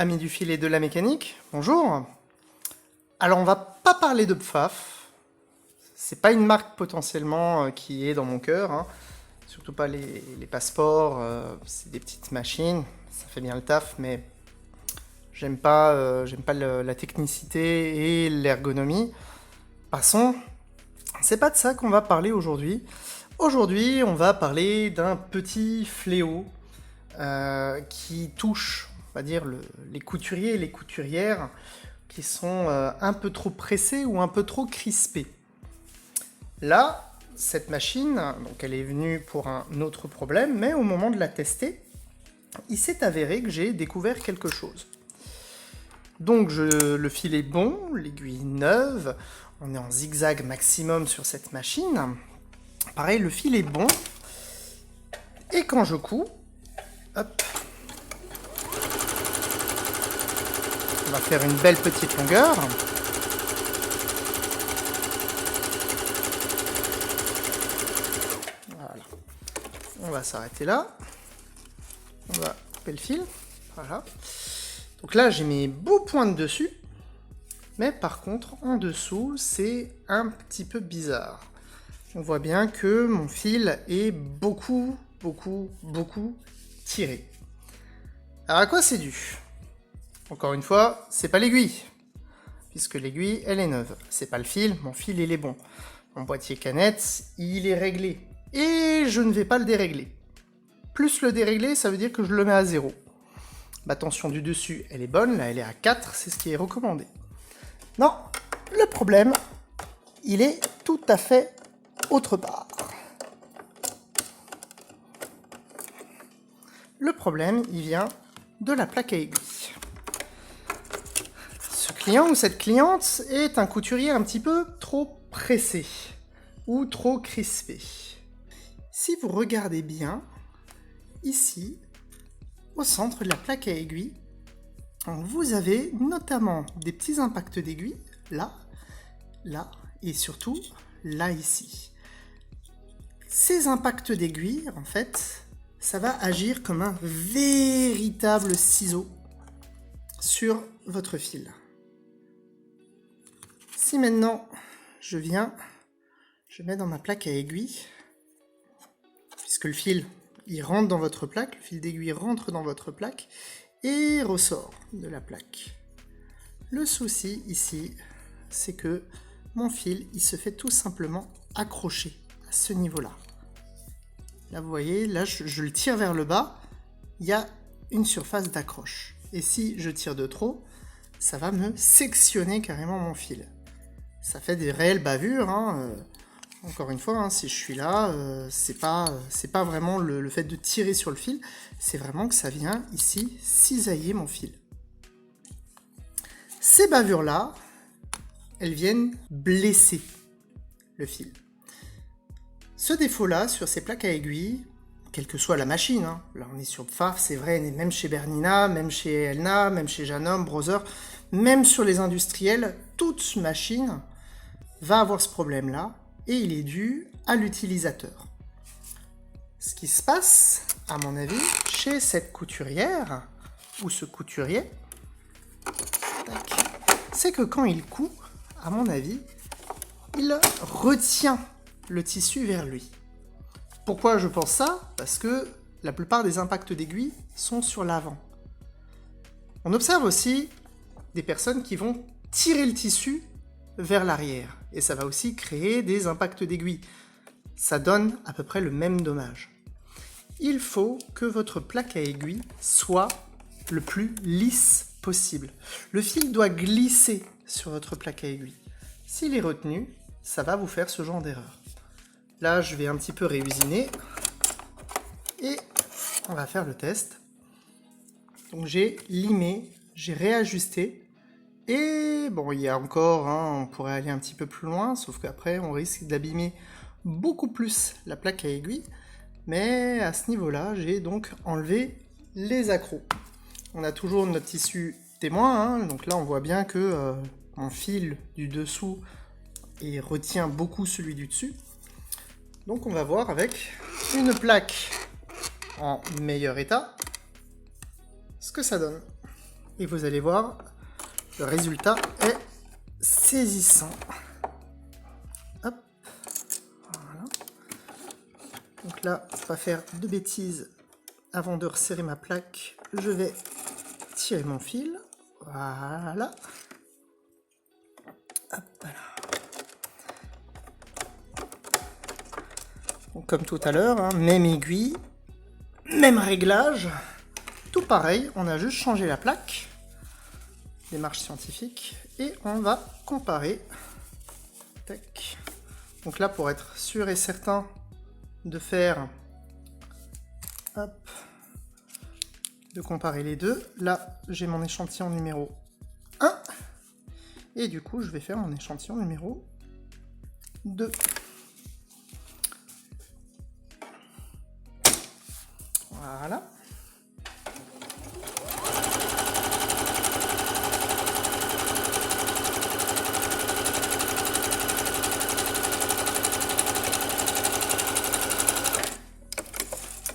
Amis du fil et de la mécanique, bonjour. Alors on va pas parler de Pfaff, c'est pas une marque potentiellement qui est dans mon cœur, hein. Surtout pas les passeports, c'est des petites machines, ça fait bien le taf, mais j'aime pas la technicité et l'ergonomie. Passons, c'est pas de ça qu'on va parler aujourd'hui. Aujourd'hui on va parler d'un petit fléau qui touche, on va dire, les couturiers et les couturières qui sont un peu trop pressés ou un peu trop crispés. Là, cette machine, donc elle est venue pour un autre problème, mais au moment de la tester, il s'est avéré que j'ai découvert quelque chose. Donc le fil est bon, l'aiguille neuve, on est en zigzag maximum sur cette machine. Pareil, le fil est bon. Et quand je couds, hop, on va faire une belle petite longueur. Voilà. On va s'arrêter là. On va couper le fil. Voilà. Donc là, j'ai mes beaux pointes dessus. Mais par contre, en dessous, c'est un petit peu bizarre. On voit bien que mon fil est beaucoup tiré. Alors à quoi c'est dû? Encore une fois, c'est pas l'aiguille, puisque l'aiguille, elle est neuve. C'est pas le fil, mon fil, il est bon. Mon boîtier canette, il est réglé. Et je ne vais pas le dérégler. Plus le dérégler, ça veut dire que je le mets à 0. Ma tension du dessus, elle est bonne, là elle est à 4, c'est ce qui est recommandé. Non, le problème, il est tout à fait autre part. Le problème, il vient de la plaque à aiguille. Ce client ou cette cliente est un couturier un petit peu trop pressé ou trop crispé. Si vous regardez bien, ici, au centre de la plaque à aiguille, vous avez notamment des petits impacts d'aiguille, là, là, et surtout, là, ici. Ces impacts d'aiguille, en fait, ça va agir comme un véritable ciseau sur votre fil. Si maintenant, je mets dans ma plaque à aiguille, puisque le fil, il rentre dans votre plaque, le fil d'aiguille rentre dans votre plaque, et ressort de la plaque. Le souci ici, c'est que mon fil, il se fait tout simplement accrocher à ce niveau-là. Là, vous voyez, là, je le tire vers le bas, il y a une surface d'accroche. Et si je tire de trop, ça va me sectionner carrément mon fil. Ça fait des réelles bavures, hein. Encore une fois, hein, si je suis là, c'est pas vraiment le fait de tirer sur le fil, c'est vraiment que ça vient ici cisailler mon fil. Ces bavures-là, elles viennent blesser le fil. Ce défaut-là, sur ces plaques à aiguille, quelle que soit la machine, hein, là on est sur Pfaff, c'est vrai, même chez Bernina, même chez Elna, même chez Janum, Brother, même sur les industriels, toute machine va avoir ce problème-là, et il est dû à l'utilisateur. Ce qui se passe, à mon avis, chez cette couturière, ou ce couturier, c'est que quand il coud, à mon avis, il retient le tissu vers lui. Pourquoi je pense ça? Parce que la plupart des impacts d'aiguille sont sur l'avant. On observe aussi des personnes qui vont tirer le tissu vers l'arrière. Et ça va aussi créer des impacts d'aiguille. Ça donne à peu près le même dommage. Il faut que votre plaque à aiguille soit le plus lisse possible. Le fil doit glisser sur votre plaque à aiguille. S'il est retenu, ça va vous faire ce genre d'erreur. Là, je vais un petit peu réusiner. Et on va faire le test. Donc j'ai limé, j'ai réajusté. Et bon, il y a encore, hein, on pourrait aller un petit peu plus loin, sauf qu'après, on risque d'abîmer beaucoup plus la plaque à aiguille. Mais à ce niveau-là, j'ai donc enlevé les accros. On a toujours notre tissu témoin, hein, donc là, on voit bien que mon fil du dessous retient beaucoup celui du dessus. Donc on va voir avec une plaque en meilleur état ce que ça donne. Et vous allez voir, le résultat est saisissant. Hop. Voilà. Donc là, pour pas faire de bêtises, avant de resserrer ma plaque, je vais tirer mon fil. Voilà. Hop là. Donc, comme tout à l'heure, hein, même aiguille, même réglage, tout pareil, on a juste changé la plaque. Démarche scientifique, et on va comparer. Tac. Donc là, pour être sûr et certain de faire, hop, de comparer les deux, là j'ai mon échantillon numéro 1, et du coup je vais faire mon échantillon numéro 2. Voilà.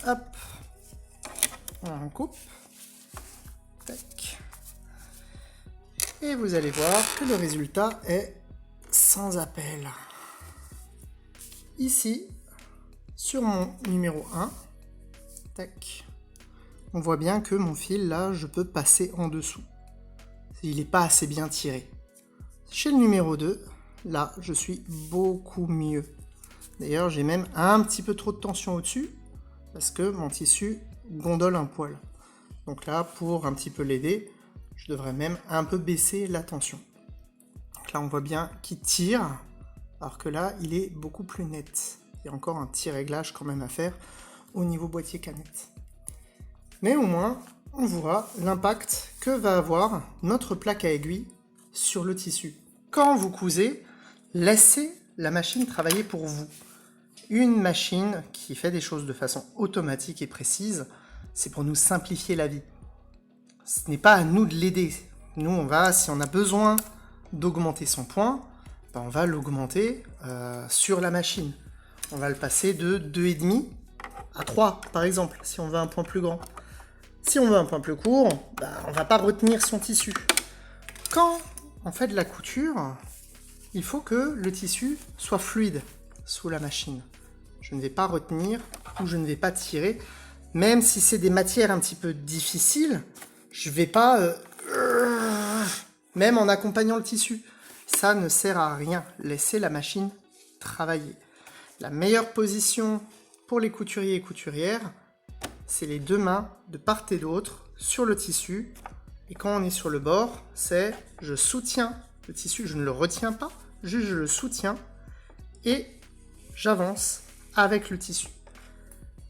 Hop. On coupe. Tac. Et vous allez voir que le résultat est sans appel. Ici, sur mon numéro 1, tac, on voit bien que mon fil, là, je peux passer en dessous. Il n'est pas assez bien tiré. Chez le numéro 2, là, je suis beaucoup mieux. D'ailleurs, j'ai même un petit peu trop de tension au-dessus, parce que mon tissu gondole un poil. Donc là, pour un petit peu l'aider, je devrais même un peu baisser la tension. Donc là, on voit bien qu'il tire, alors que là, il est beaucoup plus net. Il y a encore un petit réglage quand même à faire au niveau boîtier canette. Mais au moins, on voit l'impact que va avoir notre plaque à aiguille sur le tissu. Quand vous cousez, laissez la machine travailler pour vous. Une machine qui fait des choses de façon automatique et précise, c'est pour nous simplifier la vie. Ce n'est pas à nous de l'aider. Nous, on va, si on a besoin d'augmenter son point, ben on va l'augmenter sur la machine. On va le passer de 2,5 à 3, par exemple, si on veut un point plus grand. Si on veut un point plus court, ben, on ne va pas retenir son tissu. Quand on fait de la couture, il faut que le tissu soit fluide sous la machine. Je ne vais pas retenir ou je ne vais pas tirer. Même si c'est des matières un petit peu difficiles, je ne vais pas... même en accompagnant le tissu. Ça ne sert à rien. Laissez la machine travailler. La meilleure position pour les couturiers et couturières, c'est les deux mains de part et d'autre sur le tissu. Et quand on est sur le bord, c'est je soutiens le tissu, je ne le retiens pas, juste je le soutiens et j'avance avec le tissu.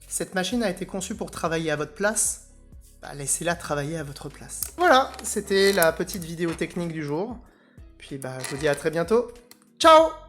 Cette machine a été conçue pour travailler à votre place, bah, laissez-la travailler à votre place. Voilà, c'était la petite vidéo technique du jour. Puis bah, je vous dis à très bientôt. Ciao!